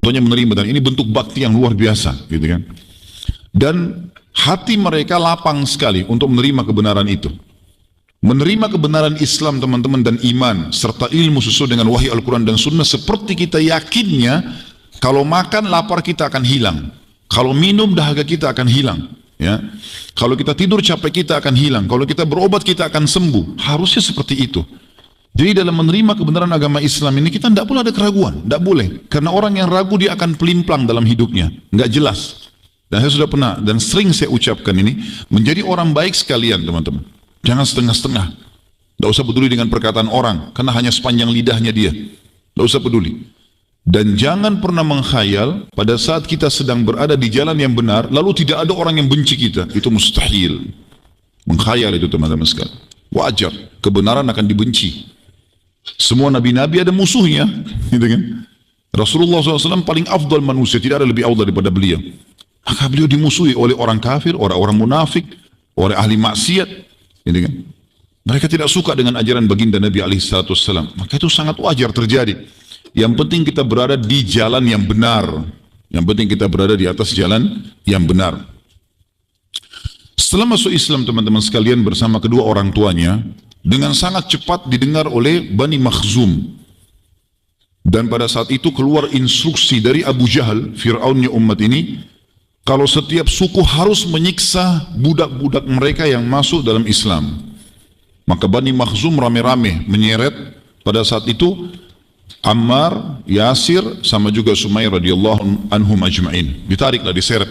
Contohnya menerima, dan ini bentuk bakti yang luar biasa, gitu kan. Dan hati mereka lapang sekali untuk menerima kebenaran itu. Menerima kebenaran Islam teman-teman dan iman serta ilmu sesuai dengan wahyu Al-Quran dan Sunnah seperti kita yakinnya kalau makan lapar kita akan hilang, kalau minum dahaga kita akan hilang, ya. Kalau kita tidur capek kita akan hilang, kalau kita berobat kita akan sembuh. Harusnya seperti itu. Jadi dalam menerima kebenaran agama Islam ini kita tidak boleh ada keraguan, tidak boleh. Karena orang yang ragu dia akan pelimplang dalam hidupnya, nggak jelas. Dan saya sudah pernah dan sering saya ucapkan ini, menjadi orang baik sekalian teman-teman. Jangan setengah-setengah. Tidak usah peduli dengan perkataan orang, karena hanya sepanjang lidahnya dia. Tidak usah peduli. Dan jangan pernah menghayal pada saat kita sedang berada di jalan yang benar, lalu tidak ada orang yang benci kita. Itu mustahil. Menghayal itu teman-teman sekalian. Wajar, kebenaran akan dibenci. Semua nabi-nabi ada musuhnya, gitu kan? Rasulullah SAW paling afdal manusia, tidak ada lebih afdal daripada beliau. Maka beliau dimusuhi oleh orang kafir, orang-orang munafik, oleh ahli maksiat, gitu kan? Mereka tidak suka dengan ajaran baginda Nabi SAW. Maka itu sangat wajar terjadi. Yang penting kita berada di jalan yang benar. Yang penting kita berada di atas jalan yang benar. Setelah masuk Islam teman-teman sekalian bersama kedua orang tuanya, dengan sangat cepat didengar oleh Bani Makhzum. Dan pada saat itu keluar instruksi dari Abu Jahal, Fir'aunnya umat ini, kalau setiap suku harus menyiksa budak-budak mereka yang masuk dalam Islam. Maka Bani Makhzum rame-rame menyeret pada saat itu Ammar, Yasir, sama juga Sumair radhiyallahu anhum ajma'in. Ditariklah, diseret.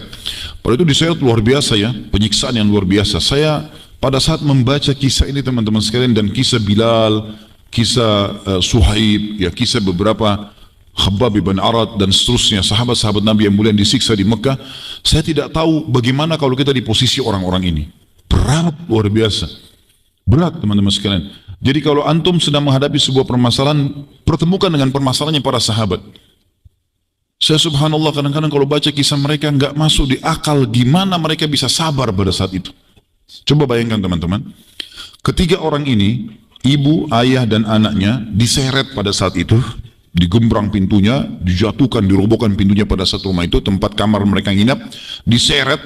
Pada itu diseret luar biasa ya, penyiksaan yang luar biasa. Saya pada saat membaca kisah ini teman-teman sekalian dan kisah Bilal, kisah Suhaib, ya kisah beberapa Khabbab bin Arad dan seterusnya sahabat-sahabat Nabi yang mulia yang disiksa di Mekah, saya tidak tahu bagaimana kalau kita di posisi orang-orang ini. Berat luar biasa. Berat teman-teman sekalian. Jadi kalau antum sedang menghadapi sebuah permasalahan, pertemukan dengan permasalahannya para sahabat. Saya subhanallah kadang-kadang kalau baca kisah mereka nggak masuk di akal gimana mereka bisa sabar pada saat itu. Coba bayangkan teman-teman, ketiga orang ini, ibu, ayah dan anaknya diseret pada saat itu, digembrang pintunya, dijatuhkan, dirobohkan pintunya pada satu rumah itu, tempat kamar mereka nginap, diseret,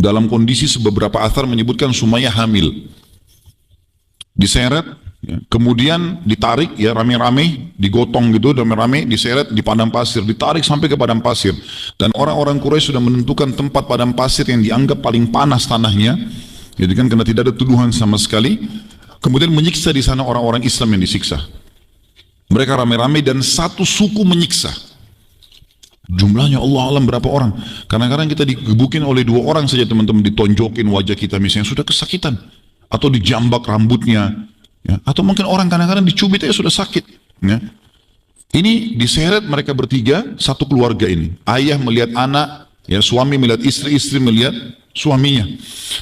dalam kondisi beberapa athar menyebutkan Sumayyah hamil. Diseret, ya, kemudian ditarik ya rame-rame, digotong gitu, rame-rame, diseret di padang pasir, ditarik sampai ke padang pasir. Dan orang-orang Quraisy sudah menentukan tempat padang pasir yang dianggap paling panas tanahnya, jadi kan karena tidak ada tuduhan sama sekali. Kemudian menyiksa di sana orang-orang Islam yang disiksa. Mereka rame-rame dan satu suku menyiksa. Jumlahnya Allah alam berapa orang. Kadang-kadang kita digebukin oleh dua orang saja teman-teman, ditonjokin wajah kita misalnya sudah kesakitan. Atau dijambak rambutnya, ya. Atau mungkin orang kadang-kadang dicubit aja sudah sakit, ya. Ini diseret mereka bertiga, satu keluarga ini. Ayah melihat anak, ya, suami melihat istri, istri melihat suaminya.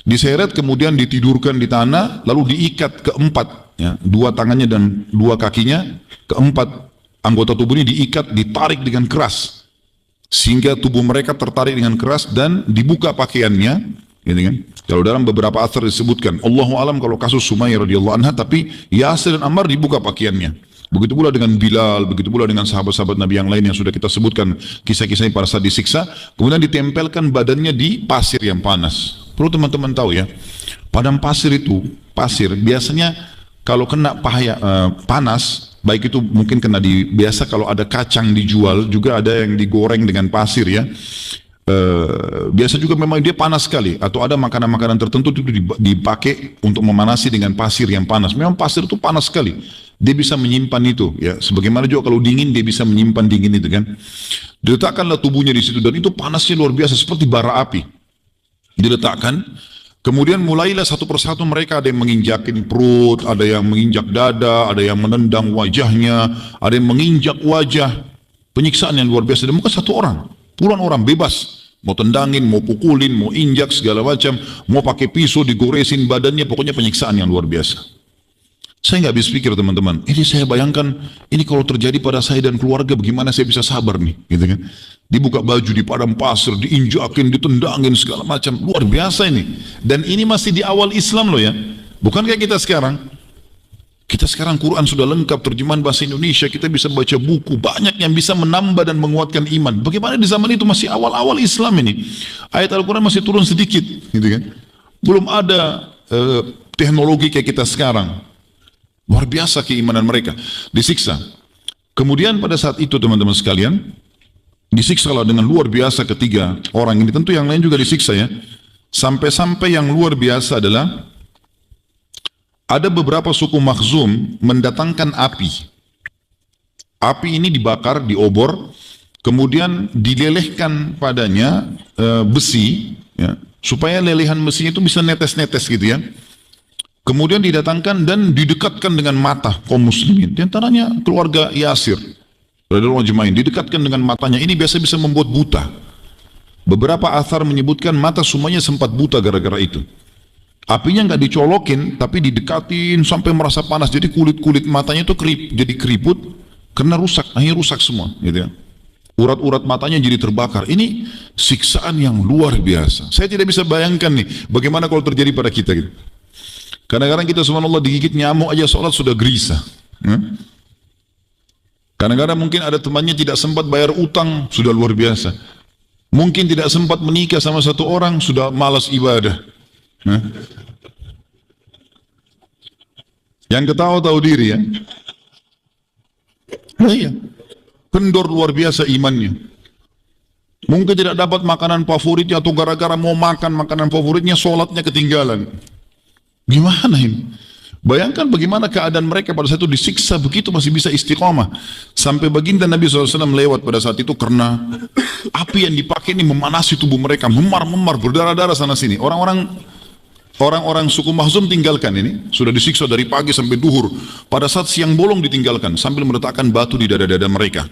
Diseret kemudian ditidurkan di tanah, lalu diikat keempat, ya, dua tangannya dan dua kakinya, keempat anggota tubuhnya diikat, ditarik dengan keras, sehingga tubuh mereka tertarik dengan keras dan dibuka pakaiannya. Gitu kan? Kalau dalam beberapa athar disebutkan, Allahu alam kalau kasus Sumayyah radhiyallahu anha, tapi Yasir dan Ammar dibuka pakaiannya. Begitu pula dengan Bilal, begitu pula dengan sahabat-sahabat Nabi yang lain yang sudah kita sebutkan kisah-kisahnya pada saat disiksa, kemudian ditempelkan badannya di pasir yang panas. Perlu teman-teman tahu ya, padang pasir itu, pasir biasanya kalau kena panas, baik itu mungkin kena biasa kalau ada kacang dijual, juga ada yang digoreng dengan pasir ya. Biasa juga memang dia panas sekali, atau ada makanan-makanan tertentu itu dipakai untuk memanasi dengan pasir yang panas. Memang pasir itu panas sekali, dia bisa menyimpan itu ya, sebagaimana juga kalau dingin dia bisa menyimpan dingin itu kan. Diletakkanlah tubuhnya di situ dan itu panasnya luar biasa seperti bara api. Diletakkan, kemudian mulailah satu persatu mereka, ada yang menginjakin perut, ada yang menginjak dada, ada yang menendang wajahnya, ada yang menginjak wajah. Penyiksaan yang luar biasa, dan bukan satu orang, puluhan orang bebas, mau tendangin, mau pukulin, mau injak segala macam, mau pakai pisau digoresin badannya, pokoknya penyiksaan yang luar biasa. Saya nggak habis pikir teman-teman, ini saya bayangkan, ini kalau terjadi pada saya dan keluarga, bagaimana saya bisa sabar nih, gitu kan? Dibuka baju di padang pasir, diinjakin, ditendangin segala macam, luar biasa ini. Dan ini masih di awal Islam loh ya, bukan kayak kita sekarang. Kita sekarang Quran sudah lengkap, terjemahan bahasa Indonesia, kita bisa baca buku, banyak yang bisa menambah dan menguatkan iman. Bagaimana di zaman itu masih awal-awal Islam ini, ayat Al-Quran masih turun sedikit, gitu kan? Belum ada teknologi kayak kita sekarang. Luar biasa keimanan mereka, disiksa. Kemudian pada saat itu teman-teman sekalian, disiksalah dengan luar biasa ketiga orang ini. Tentu yang lain juga disiksa ya. Sampai-sampai yang luar biasa adalah ada beberapa suku Makhzum mendatangkan api. Api ini dibakar di obor, kemudian dilelehkan padanya besi, ya, supaya lelehan besinya itu bisa netes-netes gitu ya. Kemudian didatangkan dan didekatkan dengan mata kaum muslimin. Di antaranya keluarga Yasir radhiyallahu anhu, didekatkan dengan matanya. Ini biasa bisa membuat buta. Beberapa athar menyebutkan mata semuanya sempat buta gara-gara itu. Apinya nggak dicolokin, tapi didekatin sampai merasa panas. Jadi kulit-kulit matanya itu jadi keriput karena rusak, akhirnya rusak semua, gitu ya. Urat-urat matanya jadi terbakar. Ini siksaan yang luar biasa. Saya tidak bisa bayangkan nih, bagaimana kalau terjadi pada kita gitu. Kadang-kadang kita subhanallah digigit nyamuk aja sholat sudah gelisah. Kadang-kadang mungkin ada temannya tidak sempat bayar utang, sudah luar biasa. Mungkin tidak sempat menikah sama satu orang, sudah malas ibadah. Yang ketawa tahu diri ya. Iya. Kendor luar biasa imannya. Mungkin tidak dapat makanan favoritnya atau gara-gara mau makan makanan favoritnya sholatnya ketinggalan. Gimana ini? Bayangkan bagaimana keadaan mereka pada saat itu disiksa begitu masih bisa istiqamah. Sampai baginda Nabi SAW lewat pada saat itu karena api yang dipakai ini memanasi tubuh mereka, memar-memar, berdarah-darah sana sini. Orang-orang suku Makhzum tinggalkan ini, sudah disiksa dari pagi sampai duhur. Pada saat siang bolong ditinggalkan sambil meletakkan batu di dada-dada mereka.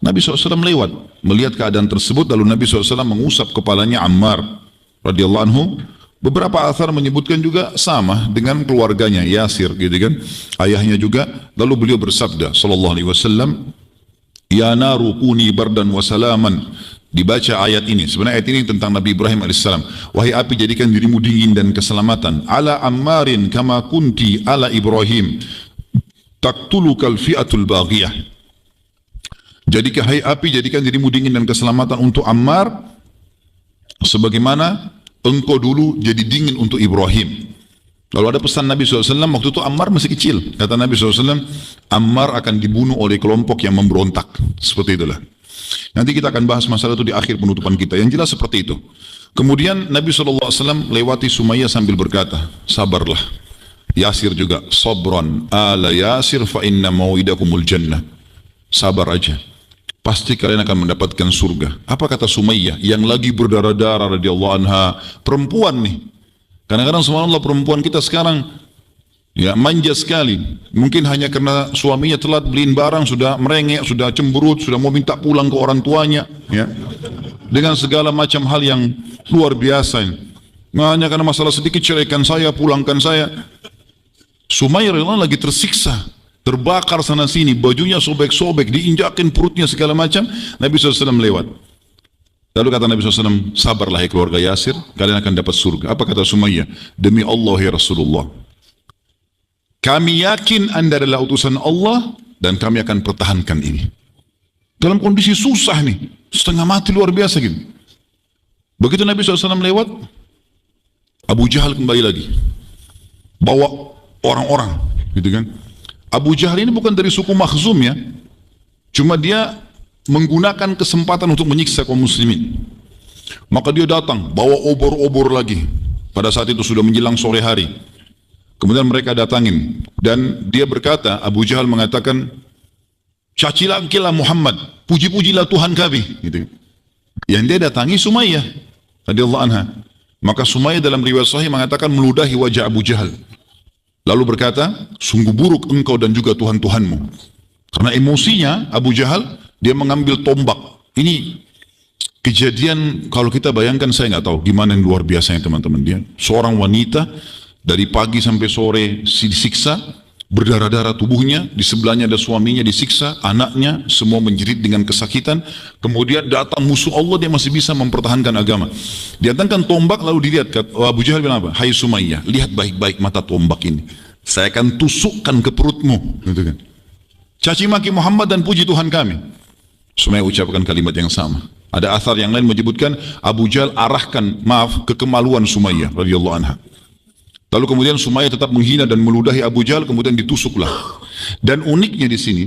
Nabi SAW lewat, melihat keadaan tersebut, lalu Nabi SAW mengusap kepalanya Ammar radhiyallahu anhu. Beberapa athar menyebutkan juga sama dengan keluarganya Yasir, gitu kan, ayahnya juga. Lalu beliau bersabda sallallahu alaihi wasallam, ya naru kuni bardan wa salaman. Dibaca ayat ini, sebenarnya ayat ini tentang Nabi Ibrahim alaihissalam. Wahai api, jadikan dirimu dingin dan keselamatan. Ala Ammarin kama kunti ala Ibrahim taqtulukal fi'atul baghiyah. Jadikan, hai api, jadikan dirimu dingin dan keselamatan untuk Ammar sebagaimana engkau dulu jadi dingin untuk Ibrahim. Lalu ada pesan Nabi SAW, waktu itu Ammar masih kecil. Kata Nabi SAW, Ammar akan dibunuh oleh kelompok yang memberontak. Seperti itulah. Nanti kita akan bahas masalah itu di akhir penutupan kita. Yang jelas seperti itu. Kemudian Nabi SAW lewati Sumayyah sambil berkata, sabarlah. Yasir juga, sabran ala Yasir fa inna mau'idakumul jannah. Sabar aja. Pasti kalian akan mendapatkan surga. Apa kata Sumayyah yang lagi berdarah-darah radhiyallahu anha, perempuan nih. Kadang-kadang subhanallah perempuan kita sekarang ya manja sekali. Mungkin hanya karena suaminya telat beliin barang sudah merengek, sudah cemberut, sudah mau minta pulang ke orang tuanya, ya. Dengan segala macam hal yang luar biasa. Hanya karena masalah sedikit ceraikan saya, pulangkan saya. Sumayyah radhiyallahu anha lagi tersiksa. Terbakar sana sini, bajunya sobek-sobek, diinjakin perutnya segala macam. Nabi SAW lewat. Lalu kata Nabi SAW, sabarlah ya keluarga Yasir, kalian akan dapat surga. Apa kata Sumayyah? Demi Allah ya Rasulullah, kami yakin anda adalah utusan Allah dan kami akan pertahankan ini. Dalam kondisi susah nih, setengah mati luar biasa gitu. Begitu Nabi SAW lewat, Abu Jahal kembali lagi. Bawa orang-orang, gitu kan. Abu Jahal ini bukan dari suku Makhzum ya, cuma dia menggunakan kesempatan untuk menyiksa kaum muslimin. Maka dia datang bawa obor-obor lagi. Pada saat itu sudah menjelang sore hari. Kemudian mereka datangin dan dia berkata, Abu Jahal mengatakan, cacilakilah Muhammad, puji-pujilah Tuhan kami, gitu. Yang dia datangi Sumayyah radhiyallahu anha. Maka Sumayyah dalam riwayat sahih mengatakan meludahi wajah Abu Jahal. Lalu berkata, sungguh buruk engkau dan juga Tuhan-Tuhanmu. Karena emosinya Abu Jahal, dia mengambil tombak. Ini kejadian kalau kita bayangkan, saya nggak tahu gimana yang luar biasanya teman-teman. Dia seorang wanita dari pagi sampai sore disiksa, berdarah-darah tubuhnya, di sebelahnya ada suaminya disiksa, anaknya semua menjerit dengan kesakitan. Kemudian datang musuh Allah, dia masih bisa mempertahankan agama. Dia datangkan tombak lalu dilihat, Abu Jahal bilang apa? Hai Sumayyah, lihat baik-baik mata tombak ini. saya akan tusukkan ke perutmu, gitu kan. Caci maki Muhammad dan puji Tuhan kami. Sumayyah ucapkan kalimat yang sama. Ada athar yang lain menyebutkan Abu Jahal arahkan kekemaluan Sumayyah radhiyallahu anha. Lalu kemudian Sumayyah tetap menghina dan meludahi Abu Jahal, kemudian ditusuklah. Dan uniknya di sini,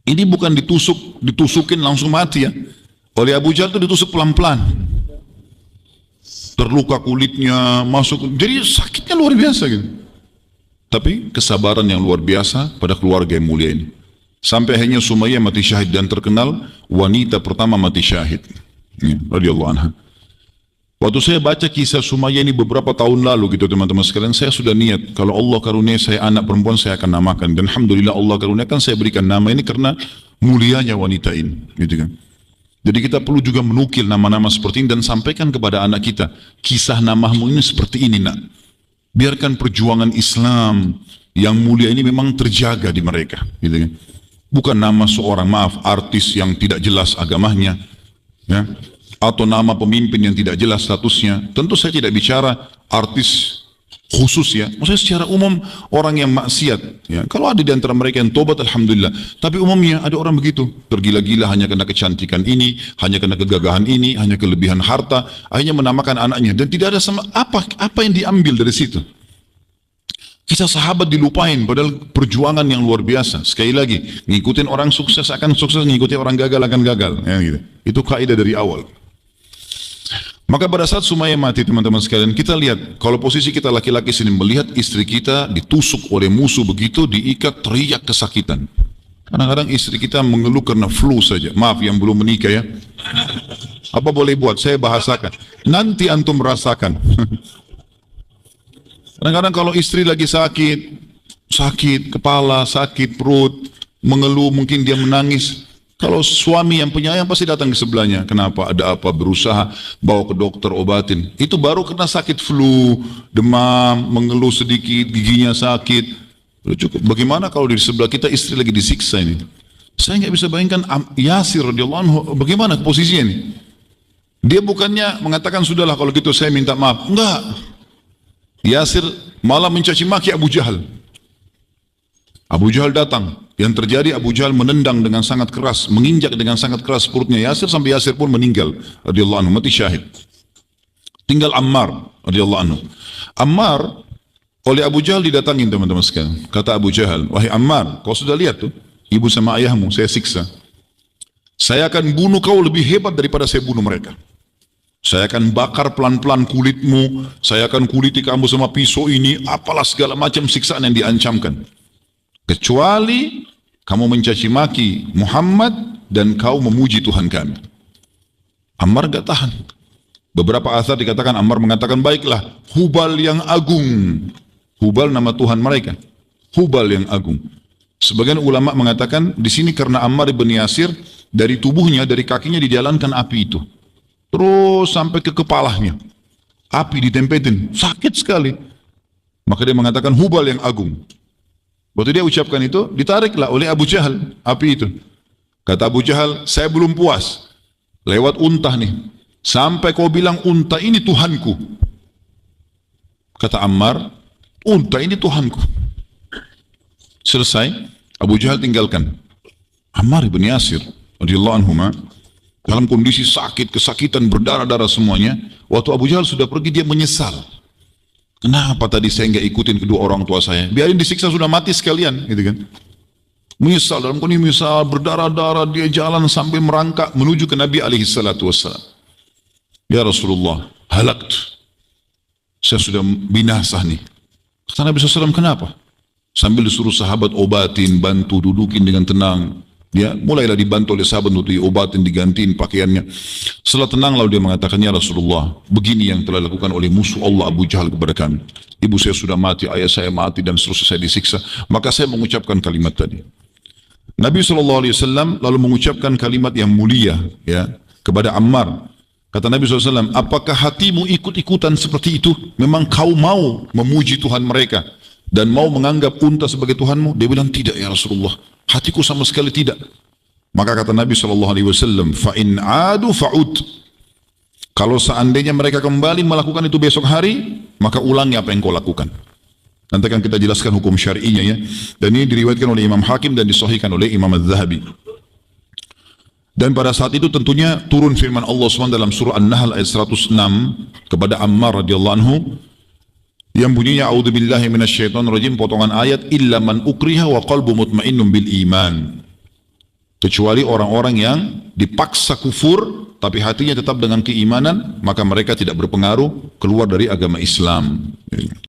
ini bukan ditusukin langsung mati ya. Oleh Abu Jahal itu ditusuk pelan-pelan. Terluka kulitnya, masuk, jadi sakitnya luar biasa gitu. Tapi kesabaran yang luar biasa pada keluarga yang mulia ini. Sampai akhirnya Sumayyah mati syahid dan terkenal wanita pertama mati syahid. Ya, radhiyallahu anha. Waktu saya baca kisah Sumayyah ini beberapa tahun lalu gitu teman-teman sekalian, saya sudah niat kalau Allah karunia saya anak perempuan saya akan namakan, dan alhamdulillah Allah karuniakan saya berikan nama ini karena mulianya wanita ini, gitu kan. Jadi kita perlu juga menukil nama-nama seperti ini dan sampaikan kepada anak kita, kisah namamu ini seperti ini nak. Biarkan perjuangan Islam yang mulia ini memang terjaga di mereka, gitu kan. Bukan nama seorang artis yang tidak jelas agamanya, ya, atau nama pemimpin yang tidak jelas statusnya. Tentu saya tidak bicara artis khusus ya, maksudnya secara umum orang yang maksiat ya. Kalau ada di antara mereka yang tobat alhamdulillah, tapi umumnya ada orang begitu, tergila-gila hanya karena kecantikan ini, hanya karena kegagahan ini, hanya kelebihan harta, akhirnya menamakan anaknya dan tidak ada sama apa yang diambil dari situ. Kisah sahabat dilupain padahal perjuangan yang luar biasa. Sekali lagi, ngikutin orang sukses akan sukses, ngikutin orang gagal akan gagal ya, gitu. Itu kaidah dari awal. Maka pada saat Sumayyah mati teman-teman sekalian, kita lihat kalau posisi kita laki-laki sini melihat istri kita ditusuk oleh musuh begitu, diikat, teriak kesakitan. Kadang-kadang istri kita mengeluh karena flu saja. Maaf yang belum menikah ya. Apa boleh buat? Saya bahasakan. Nanti antum merasakan. Kadang-kadang kalau istri lagi sakit kepala, sakit perut, mengeluh, mungkin dia menangis. Kalau suami yang penyayang pasti datang ke sebelahnya. Kenapa? Ada apa? Berusaha bawa ke dokter, obatin. Itu baru kena sakit flu, demam, mengeluh sedikit, giginya sakit. Udah cukup. Bagaimana kalau di sebelah kita istri lagi disiksa ini? Saya nggak bisa bayangkan Yasir radhiyallahu anhu bagaimana posisinya ini. Dia bukannya mengatakan sudahlah kalau gitu saya minta maaf. Enggak. Yasir malah mencaci maki Abu Jahal. Abu Jahal datang. Yang terjadi Abu Jahal menendang dengan sangat keras, menginjak dengan sangat keras perutnya Yasir sampai Yasir pun meninggal radhiyallahu anhu, mati syahid. Tinggal Ammar radhiyallahu anhu. Ammar oleh Abu Jahal didatangin teman-teman sekalian. Kata Abu Jahal, "Wahai Ammar, kau sudah lihat tuh ibu sama ayahmu saya siksa. Saya akan bunuh kau lebih hebat daripada saya bunuh mereka. Saya akan bakar pelan-pelan kulitmu, saya akan kuliti kamu sama pisau ini, apalah segala macam siksaan yang diancamkan. Kecuali kamu mencaci maki Muhammad dan kau memuji Tuhan kami." Ammar gak tahan. Beberapa asar dikatakan Ammar mengatakan, "Baiklah, Hubal yang agung." Hubal nama Tuhan mereka. Hubal yang agung. Sebagian ulama mengatakan di sini karena Ammar bin Yasir dari tubuhnya, dari kakinya dijalankan api itu. Terus sampai ke kepalanya. Api ditempetin, sakit sekali. Maka dia mengatakan Hubal yang agung. Waktu dia ucapkan itu, ditariklah oleh Abu Jahal api itu. Kata Abu Jahal, "Saya belum puas. Lewat unta nih. Sampai kau bilang unta ini Tuhanku." Kata Ammar, "Unta ini Tuhanku." Selesai, Abu Jahal tinggalkan. Ammar bin Yasir radhiyallahu anhu dalam kondisi sakit, kesakitan, berdarah-darah semuanya. Waktu Abu Jahal sudah pergi, dia menyesal. Kenapa tadi saya nggak ikutin kedua orang tua saya? Biarin disiksa sudah mati sekalian, gitu kan? Menyesal dalam kondisi menyesal, berdarah-darah, dia jalan sampai merangkak menuju ke Nabi alaihi salatu wassalam. "Ya Rasulullah, halakt. Saya sudah binasa nih." Kata Nabi SAW, "Kenapa?" Sambil disuruh sahabat obatin, bantu, dudukin dengan tenang. Ya, mulailah dibantu oleh sahabat untuk diobatin, digantiin pakaiannya. Setelah tenang lalu dia mengatakan, "Ya Rasulullah, begini yang telah dilakukan oleh musuh Allah Abu Jahal kepada kami. Ibu saya sudah mati, ayah saya mati, dan seterusnya saya disiksa. Maka saya mengucapkan kalimat tadi." Nabi SAW lalu mengucapkan kalimat yang mulia ya kepada Ammar. Kata Nabi SAW, "Apakah hatimu ikut-ikutan seperti itu? Memang kau mau memuji Tuhan mereka dan mau menganggap unta sebagai Tuhanmu?" Dia bilang, "Tidak ya Rasulullah, hatiku sama sekali tidak." Maka kata Nabi SAW, "Fa in adu fa'ud." Kalau seandainya mereka kembali melakukan itu besok hari, maka ulangi apa yang kau lakukan. Nanti akan kita jelaskan hukum syar'inya ya. Dan ini diriwayatkan oleh Imam Hakim dan disahihkan oleh Imam Az-Zahabi. Dan pada saat itu tentunya turun firman Allah SWT dalam surah An-Nahl ayat 106 kepada Ammar radhiyallahu anhu yang bunyinya a'udzubillahi minasyaitonirrajim, potongan ayat, illa man ukriha wa qalbu mutmainnun bil iman. Kecuali orang-orang yang dipaksa kufur tapi hatinya tetap dengan keimanan, maka mereka tidak berpengaruh keluar dari agama Islam.